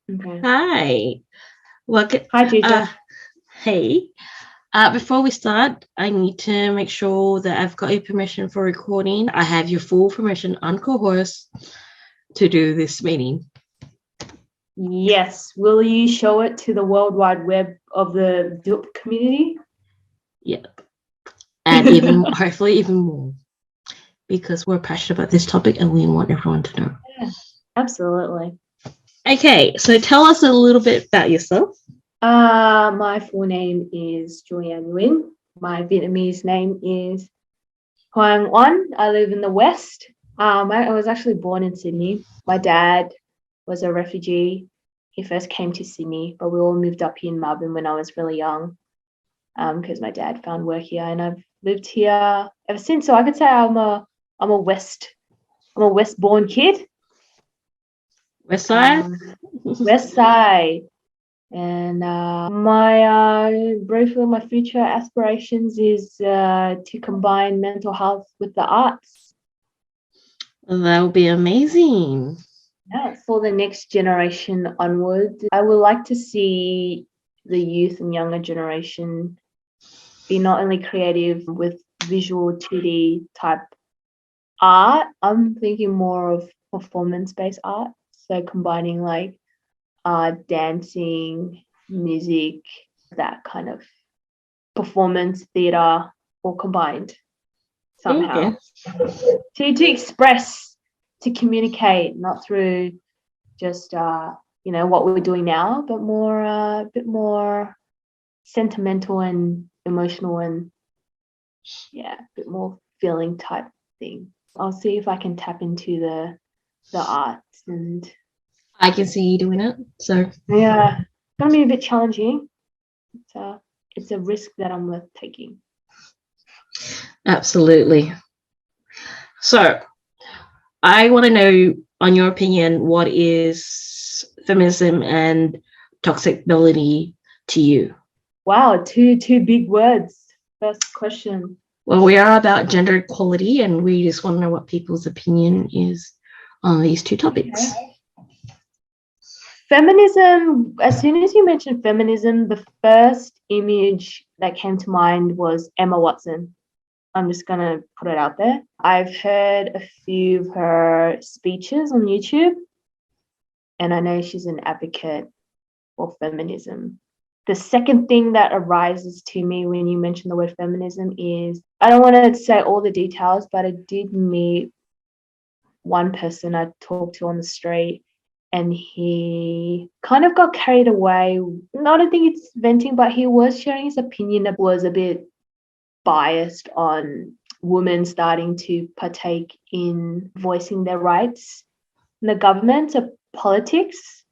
Okay. Hi. Welcome. Hi, teacher. Hey. Before we start, I need to make sure that I've got your permission for recording. I have your full permission on co-host to do this meeting. Yes. Will you show it to the World Wide Web of the DUP community? Yep. And even hopefully even more, because we're passionate about this topic and we want everyone to know. Yeah, absolutely. Okay, so tell us a little bit about yourself. My full name is Julianne Nguyen. My Vietnamese name is Hoang Oanh. I live in the West. I was actually born in Sydney. My dad was a refugee. He first came to Sydney, but we all moved up here in Melbourne when I was really young, because my dad found work here, and I've lived here ever since. So I could say I'm a West-born kid. West Side? West Side. And my briefly my future aspirations is to combine mental health with the arts. That would be amazing. Yeah, for the next generation onwards, I would like to see the youth and younger generation be not only creative with visual 2D type art. I'm thinking more of performance-based art, so combining like dancing, music, that kind of performance theater, all combined somehow. Okay. To express, to communicate, not through just what we're doing now, but more a bit more sentimental and emotional, and a bit more feeling type thing. I'll see if I can tap into the arts, and I can see you doing it. So yeah, it's gonna be a bit challenging. It's a risk that I'm worth taking. Absolutely. So I want to know, on your opinion, what is feminism and toxic masculinity to you? Wow, two big words. First question. Well, we are about gender equality, and we just want to know what people's opinion is on these two topics. Okay. Feminism, as soon as you mentioned feminism, the first image that came to mind was Emma Watson. I'm just going to put it out there. I've heard a few of her speeches on YouTube, and I know she's an advocate for feminism. The second thing that arises to me when you mention the word feminism is, I don't want to say all the details, but I did meet one person I talked to on the street, and he kind of got carried away. I don't think it's venting, but he was sharing his opinion that was a bit biased on women starting to partake in voicing their rights in the government or politics.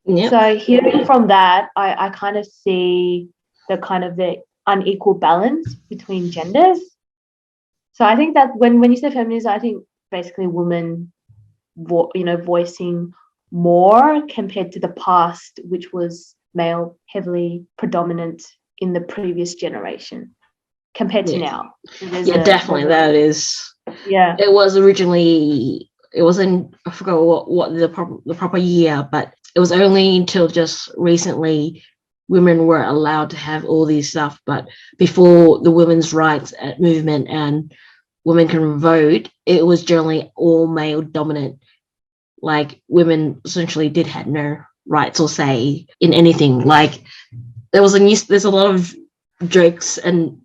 Yep. So hearing from that, I kind of see the unequal balance between genders. So I think that when you say feminism, I think basically women, voicing more compared to the past, which was male heavily predominant in the previous generation compared to now. Definitely that is. Yeah. It was originally, it wasn't, I forgot what the proper year, but it was only until just recently women were allowed to have all these stuff. But before the women's rights movement and women can vote, it was generally all male dominant. Like women essentially did have no rights or say in anything. Like there's a lot of jokes and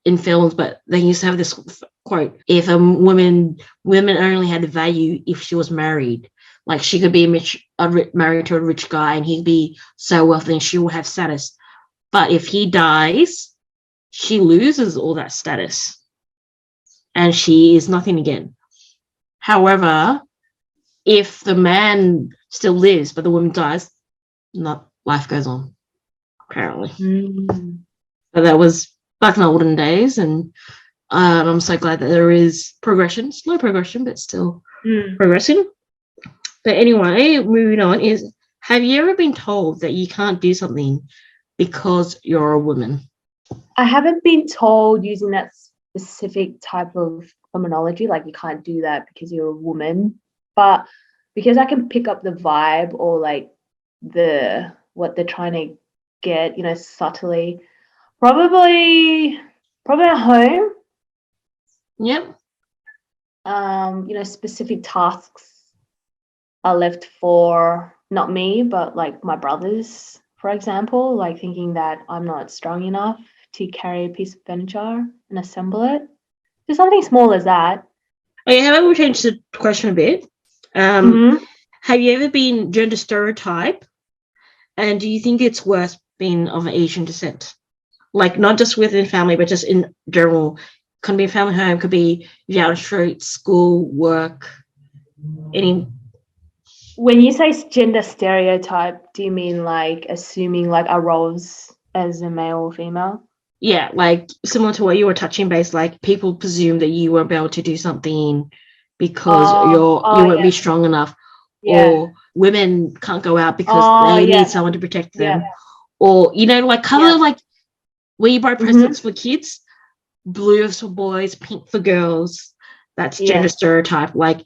in films, but they used to have this quote: if women only had value if she was married. Like she could be married to a rich guy and he'd be so wealthy and she would have status. But if he dies, she loses all that status and she is nothing again. However, if the man still lives but the woman dies, life goes on, apparently. So that was back in the olden days, and I'm so glad that there is progression, slow progression, but still progressing. But anyway, moving on is, have you ever been told that you can't do something because you're a woman? I haven't been told using that specific type of terminology, like you can't do that because you're a woman, but because I can pick up the vibe or like what they're trying to get, subtly. Probably at home. Yep. Specific tasks are left for not me, but like my brothers, for example, like thinking that I'm not strong enough to carry a piece of furniture and assemble it. Just something small as that. Okay, how about we change the question a bit? Mm-hmm. Have you ever been gender stereotype? And do you think it's worth being of Asian descent? Like not just within family, but just in general. Could be a family home, could be down the street, school, work, any. When you say gender stereotype, do you mean like assuming like our roles as a male or female? Yeah, like similar to what you were touching base, like people presume that you won't be able to do something because you won't be Yeah, strong enough, yeah. or women can't go out because Oh, they need yeah, someone to protect them, yeah, or like color, yeah. like when you buy Mm-hmm. presents for kids, blue is for boys, pink for girls. That's gender Yeah, stereotype. Like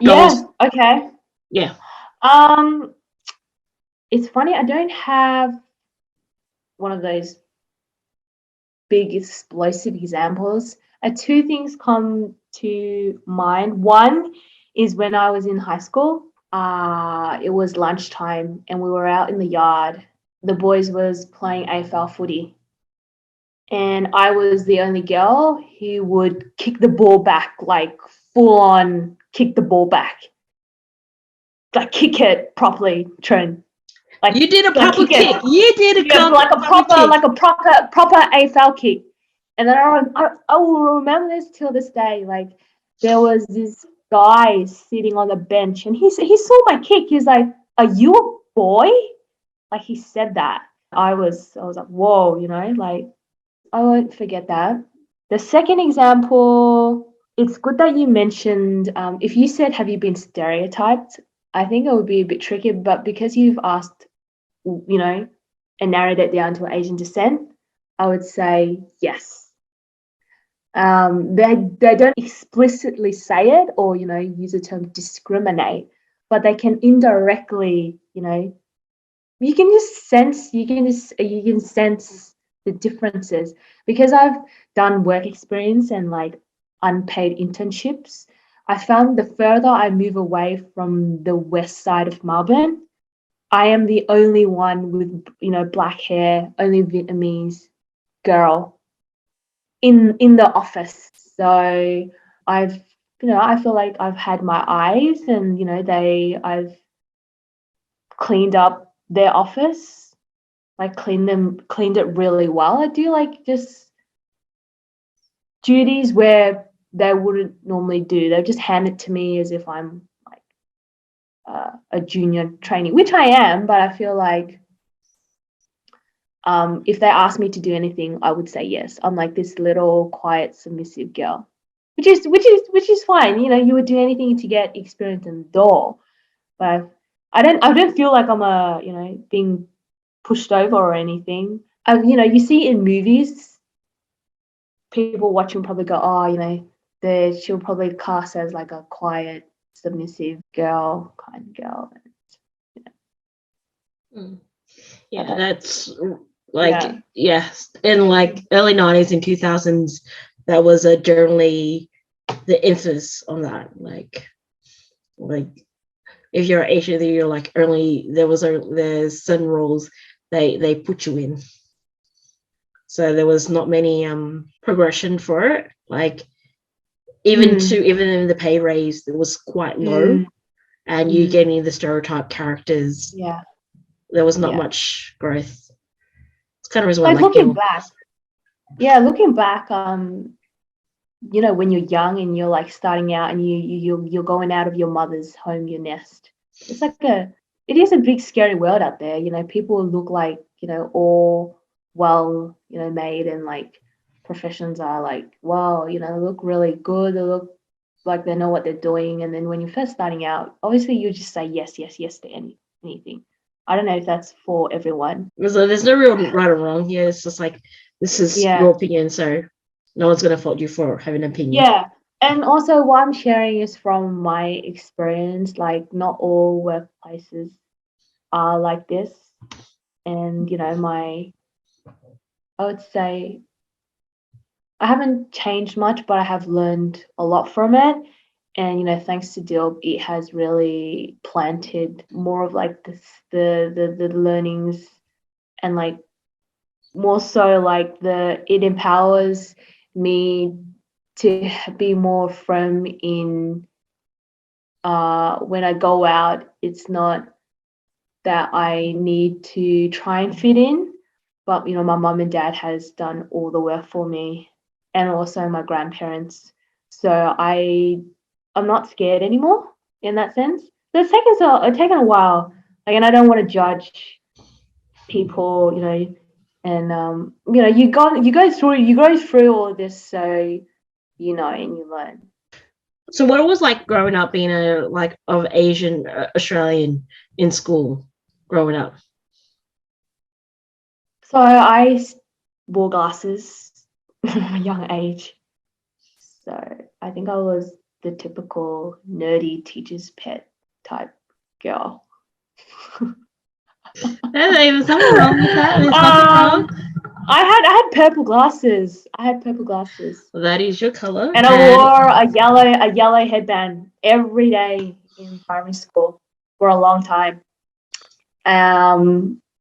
yeah. dolls, Okay. yeah. Um, it's funny. I don't have one of those big explosive examples. Two things come to mind. One is when I was in high school. It was lunchtime and we were out in the yard. The boys was playing AFL footy, and I was the only girl who would kick the ball back, like full on kick the ball back, like kick it properly, Trin. Like You did a like proper kick it. kick. You did a Yeah, like a proper kick. proper AFL kick. And then I will remember this till this day. Like there was this guy sitting on the bench, and he saw my kick. He's like, "Are you a boy?" Like he said that. I was like, "Whoa," like I won't forget that. The second example, it's good that you mentioned. If you said, "Have you been stereotyped?" I think it would be a bit tricky, but because you've asked, and narrowed it down to Asian descent, I would say yes. They don't explicitly say it or use the term discriminate, but they can indirectly, you can just sense you can sense the differences because I've done work experience and like unpaid internships. I found the further I move away from the west side of Melbourne, I am the only one with black hair, only Vietnamese girl in the office. So I've I feel like I've had my eyes, and I've cleaned up their office, like cleaned it really well. I do like just duties where they wouldn't normally do. They just hand it to me as if I'm like a junior trainee, which I am, but I feel like if they ask me to do anything, I would say yes. I'm like this little quiet, submissive girl, which is fine. You would do anything to get experience in the door, but I don't feel like I'm being pushed over or anything. You see in movies, people watching probably go, oh, she'll probably cast as like a quiet, submissive girl, kind of girl. Yeah, Okay. that's like in like early 90s and 2000s, that was a generally the emphasis on that. Like if you're Asian, you're like early. There's certain roles they put you in. So there was not many progression for it. Like even in the pay raise, it was quite low, and you getting the stereotype characters. Yeah. There was not much growth. It's kind of reason why Like I like looking back. Yeah, looking back, when you're young and you're like starting out and you're going out of your mother's home, your nest. It's like it is a big scary world out there. People look like, all well, made, and like professions are like, wow, they look really good. They look like they know what they're doing. And then when you're first starting out, obviously you just say yes, yes, yes to anything. I don't know if that's for everyone. So there's no real right or wrong here. It's just like this is your opinion, so no one's gonna fault you for having an opinion. Yeah. And also what I'm sharing is from my experience, like not all workplaces are like this. And, I would say I haven't changed much, but I have learned a lot from it. And, thanks to Dilb, it has really planted more of like this, the learnings, and like more so like it empowers me to be more firm in when I go out. It's not that I need to try and fit in, but my mum and dad has done all the work for me, and also my grandparents. So I'm not scared anymore in that sense. So it's taken a while. Like, and I don't want to judge people, and you go through all of this, so and you learn. So what it was like growing up being of Asian Australian in school growing up? So I wore glasses from a young age. So I think I was the typical nerdy teacher's pet type girl. There's something wrong with that. There's nothing wrong. I had purple glasses. Well, that is your color. And I wore a yellow headband every day in primary school for a long time.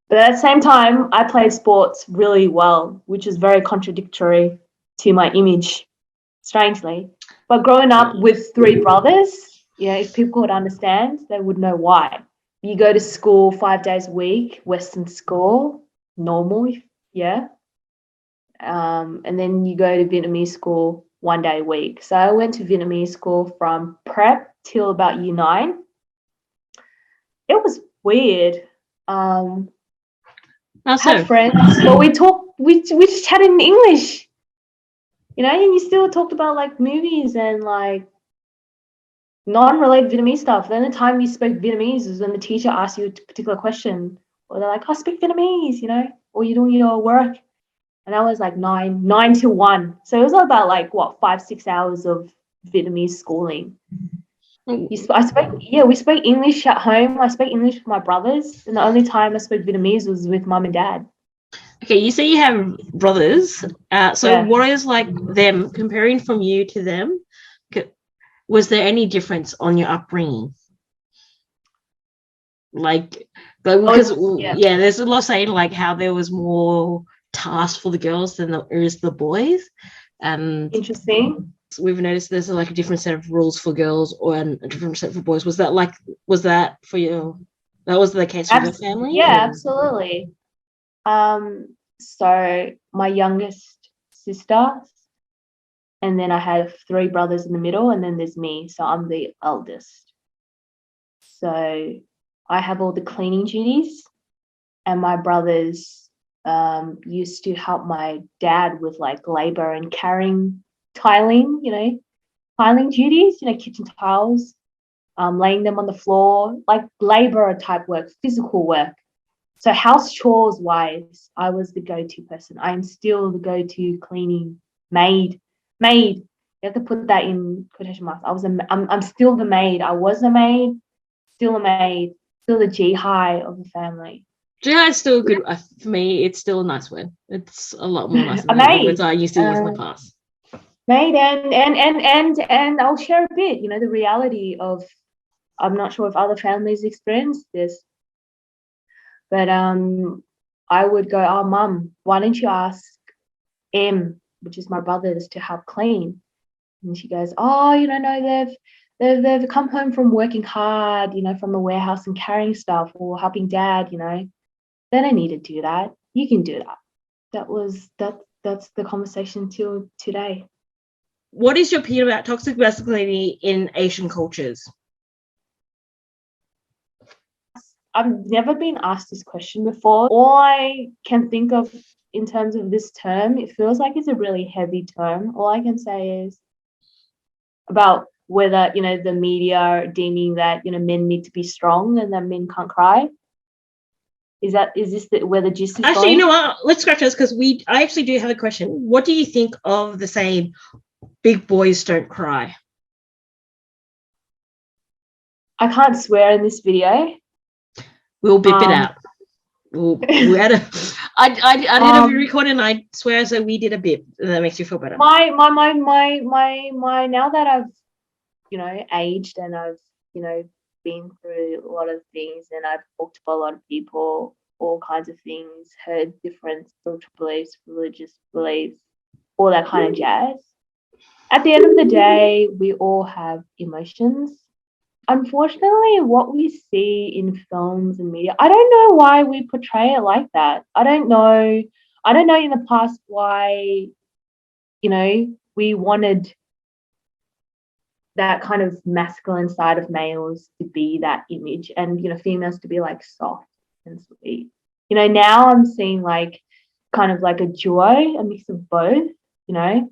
But at the same time, I played sports really well, which is very contradictory to my image, strangely. But growing up with three brothers, if people would understand, they would know why. You go to school 5 days a week, Western school, normal, yeah. And then you go to Vietnamese school 1 day a week. So I went to Vietnamese school from prep till about year 9. It was weird. Had friends, but we just chatted in English, and you still talked about like movies and like non-related Vietnamese stuff. Then the time you spoke Vietnamese was when the teacher asked you a particular question, or they're like, "Oh, speak Vietnamese," or you're doing your work. And that was like 9 to 1. So it was about like 5-6 hours of Vietnamese schooling. We spoke English at home. I spoke English with my brothers, and the only time I spoke Vietnamese was with mum and dad. Okay, you say you have brothers. What is like them comparing from you to them? Was there any difference on your upbringing? Because there's a lot saying like how there was more tasks for the girls than there is the boys. Interesting. We've noticed there's like a different set of rules for girls and a different set for boys. Was that for you? That was the case for your family? Yeah, absolutely. So my youngest sister, and then I have 3 brothers in the middle, and then there's me. So I'm the eldest. So I have all the cleaning duties, and my brothers used to help my dad with like labor and carrying tiling duties, kitchen tiles, laying them on the floor, like labor type work, physical work. So house chores wise, I was the go-to person. I'm still the go-to cleaning maid. You have to put that in quotation marks. I'm still the maid. I was a maid, still a maid, still the G-high of the family. G-high is still good. For me, it's still a nice word. It's a lot more nice than the words I used to use in the past. Maid, and I'll share a bit, the reality of, I'm not sure if other families experience this, but I would go, "Oh, Mum, why don't you ask M, which is my brothers, to help clean?" And she goes, "Oh, no, they've come home from working hard, from the warehouse and carrying stuff, or helping Dad, They don't need to do that. You can do that." That's the conversation till today. What is your opinion about toxic masculinity in Asian cultures? I've never been asked this question before. All I can think of in terms of this term, it feels like it's a really heavy term. All I can say is about whether, the media are deeming that, men need to be strong and that men can't cry. Is this where the gist is actually going? You know what, let's scratch this, because I actually do have a question. What do you think of the saying, big boys don't cry? I can't swear in this video. We'll beep it out. We had a, I did a recording, and I swear, so we did a bit, and that makes you feel better. My now that I've, you know, aged, and I've, you know, been through a lot of things, and I've talked to a lot of people, all kinds of things, heard different spiritual beliefs, religious beliefs, all that kind of jazz. At the end of the day, we all have emotions. Unfortunately, what we see in films and media, I don't know why we portray it like that. I don't know in the past why, you know, we wanted that kind of masculine side of males to be that image, and, you know, females to be like soft and sweet. You know, now I'm seeing like kind of like a duo, a mix of both, you know.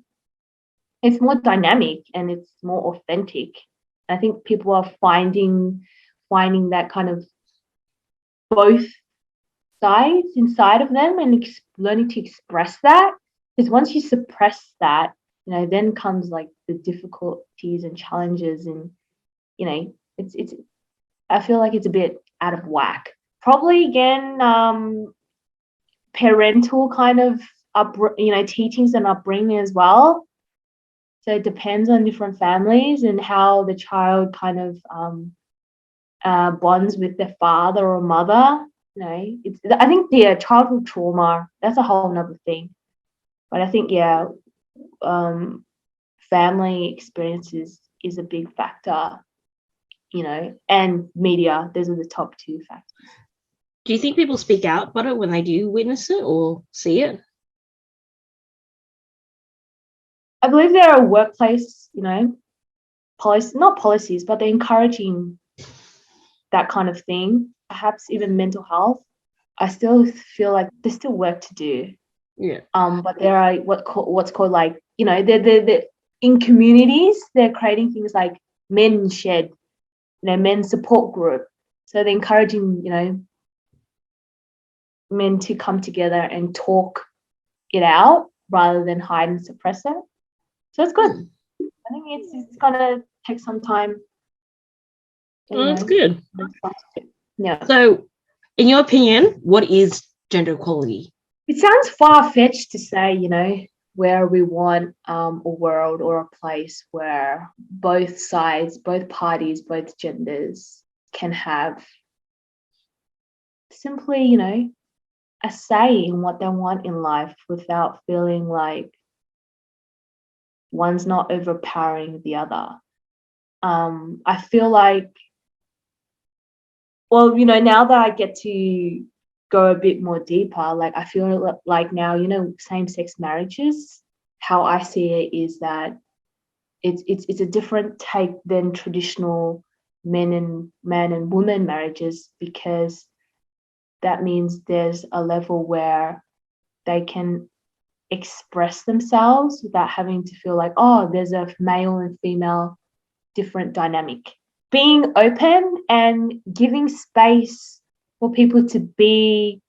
It's more dynamic and it's more authentic. I think people are finding that kind of both sides inside of them, and learning to express that. Because once you suppress that, you know, then comes like the difficulties and challenges, and, you know, it's I feel like it's a bit out of whack. Probably again, parental kind of teachings and upbringing as well. So it depends on different families and how the child kind of bonds with their father or mother. You know, I think childhood trauma, that's a whole nother thing. But I think, family experiences is a big factor, you know, and media. Those are the top two factors. Do you think people speak out about it when they do witness it or see it? I believe there are workplace, you know, not policies, but they're encouraging that kind of thing. Perhaps even mental health. I still feel like there's still work to do. Yeah. But there are what's called, like, you know, they're in communities, they're creating things like men shed, you know, men support group. So they're encouraging, you know, men to come together and talk it out rather than hide and suppress it. So it's good. I think it's gonna take some time. Oh, that's good. Yeah. So, in your opinion, what is gender equality? It sounds far-fetched to say, you know, where we want a world or a place where both sides, both parties, both genders can have simply, you know, a say in what they want in life without feeling like one's not overpowering the other. I feel like, well, you know, now that I get to go a bit more deeper, like, I feel like now, you know, same-sex marriages, how I see it is that it's a different take than traditional man and woman marriages, because that means there's a level where they can express themselves without having to feel like, oh, there's a male and female different dynamic. Being open and giving space for people to be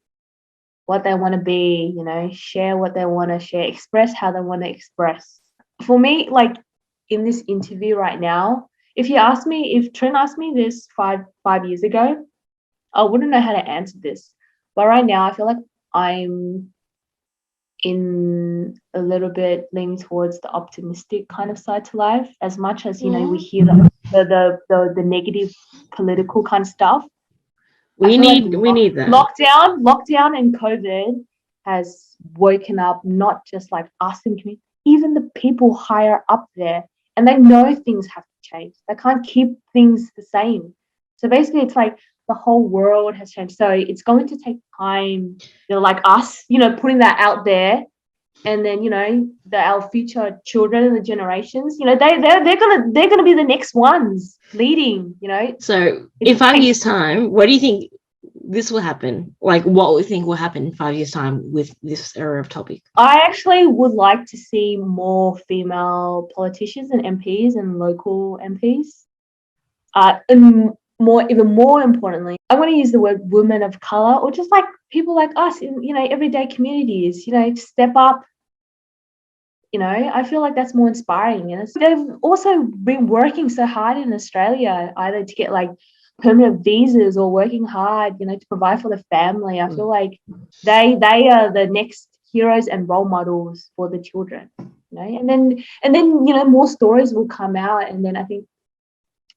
what they want to be, you know, share what they want to share, express how they want to express. For me, like in this interview right now, if Trin asked me this five years ago, I wouldn't know how to answer this. But right now, I feel like I'm in a little bit leaning towards the optimistic kind of side to life. As much as, you know, we hear the negative political kind of stuff. We need that. Lockdown and COVID has woken up not just like us in community, even the people higher up there, and they know things have to change. They can't keep things the same. So basically, it's like the whole world has changed. So it's going to take time, you know, like us, you know, putting that out there, and then, you know, our future children and the generations, you know, they're gonna be the next ones leading, you know. So in 5 years' time, what do you think this will happen? Like, what do you think will happen in 5 years' time with this area of topic? I actually would like to see more female politicians and MPs and local MPs. And even more importantly, I want to use the word women of color, or just like people like us in, you know, everyday communities, you know, to step up. You know, I feel like that's more inspiring. And they've also been working so hard in Australia, either to get like permanent visas or working hard, to provide for the family. I feel like they are the next heroes and role models for the children, and then more stories will come out, and then I think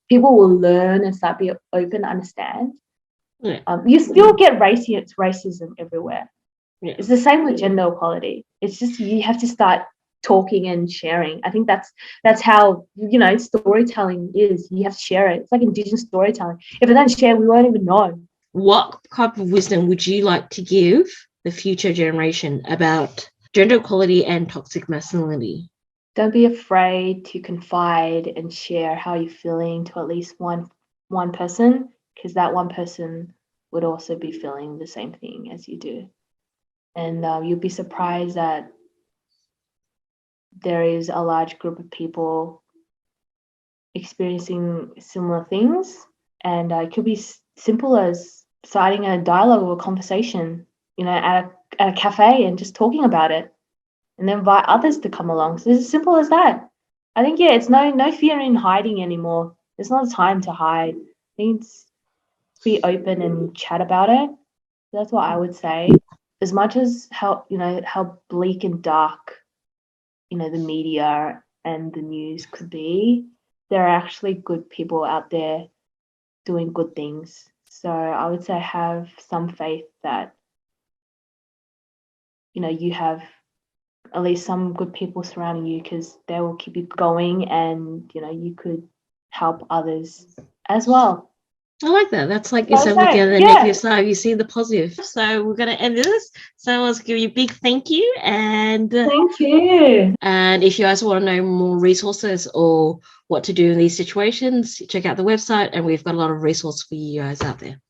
people will learn and start be open to understand. You still get racism everywhere. It's the same with gender equality. It's just you have to start talking and sharing. I think that's how storytelling is. You have to share it. It's like Indigenous storytelling. If it don't share, we won't even know. What type of wisdom would you like to give the future generation about gender equality and toxic masculinity? Don't be afraid to confide and share how you're feeling to at least one person, because that one person would also be feeling the same thing as you do. And you'll be surprised that there is a large group of people experiencing similar things. And it could be simple as starting a dialogue or a conversation, at a cafe and just talking about it, and then invite others to come along. So it's as simple as that. I think, it's no fear in hiding anymore. There's not a time to hide. I think it's be open and chat about it. That's what I would say. As much as how bleak and dark, the media and the news could be, there are actually good people out there doing good things. So I would say have some faith that, you have at least some good people surrounding you, because they will keep you going, and, you could help others as well. I like that. That's like you said, with the negative side, you see the positive. So we're going to end this. So I want to give you a big thank you. And thank you. And if you guys want to know more resources or what to do in these situations, check out the website. And we've got a lot of resources for you guys out there.